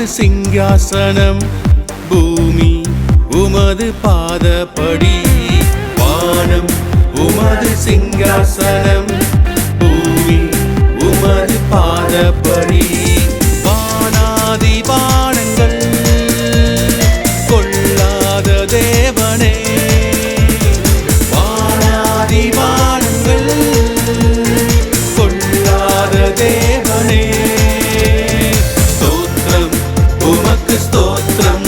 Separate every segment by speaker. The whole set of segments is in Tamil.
Speaker 1: சிங்காசனம் பூமி உமது பாதப்படி வானம் உமது சிங்காசனம் பூமி உமது பாதப்படி வானாதி வானங்கள் கொள்ளாத தேவனே வானாதி வானங்கள் கொள்ளாத தேவனே ஸ்தோத்திரம் உமக்கு ஸ்தோத்திரம்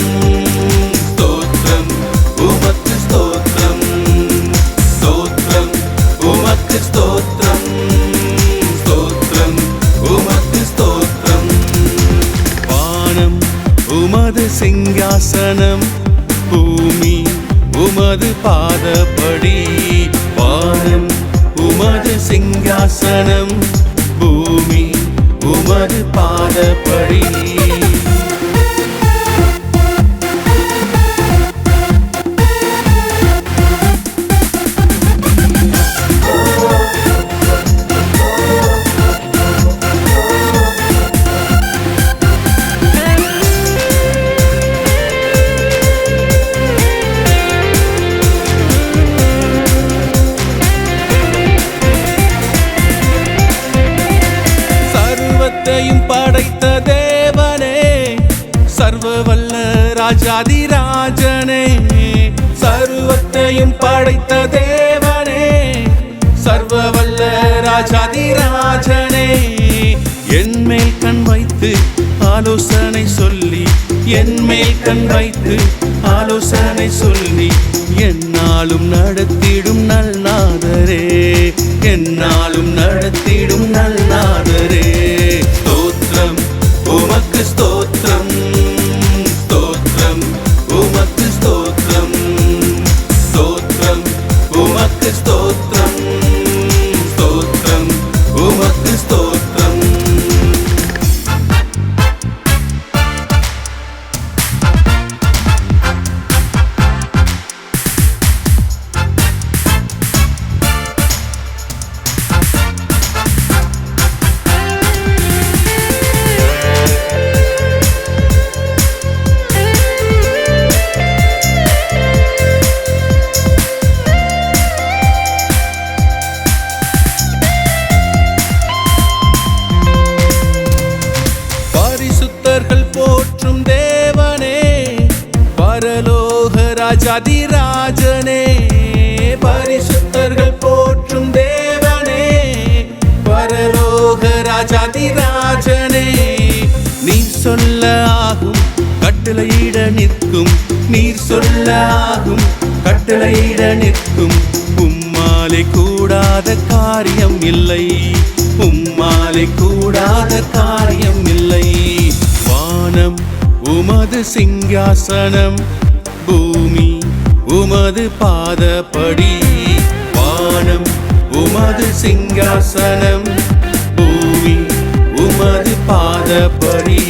Speaker 1: ஸ்தோத்திரம் உமக்கு ஸ்தோத்திரம் ஸ்தோத்திரம் உமக்கு ஸ்தோத்திரம் ஸ்தோத்திரம் உமக்கு ஸ்தோத்திரம் வானம் உமது சிங்காசனம் பூமி உமது பாதப்படி வானம் உமது சிங்காசனம் பூமி உமது பாதப்படி படைத்த தேவனே சர்வ வல்ல ராஜாதிராஜனே சர்வத்தையும் படைத்த தேவனே சர்வ வல்ல ராஜாதிராஜனே என் மேல் கண் வைத்து ஆலோசனை சொல்லி என் மேல் கண் வைத்து ஆலோசனை சொல்லி என்னாலும் நடத்திடும் நல்நாதரே என்னாலும் நடத்திடும் நல்நாதரே ஸ்தோத்திரம் உமக்கு ஸ்தோத்திரம் ஸ்தோத்திரம் உமக்கு ஸ்தோத்திரம் ஸ்தோத்திரம் உமக்கு ஸ்தோத்திரம் ஸ்தோத்திரம் உமக்கு ஸ்தோத்திரம் போற்றும் தேவனே பரலோக ராஜாதிராஜனே பரிசுத்தர்கள் போற்றும் தேவனே பரலோக ராஜாதிராஜனே நீர் சொல்ல ஆகும் கட்டளையிட நிற்கும் நீர் சொல்ல ஆகும் கட்டளையிட நிற்கும் உம்மாலே கூடாத காரியம் இல்லை உம்மாலே கூடாத காரியம் இல்லை வானம் உமது சிங்காசனம் பூமி உமது பாதப்படி வானம் உமது சிங்காசனம் பூமி உமது பாதப்படி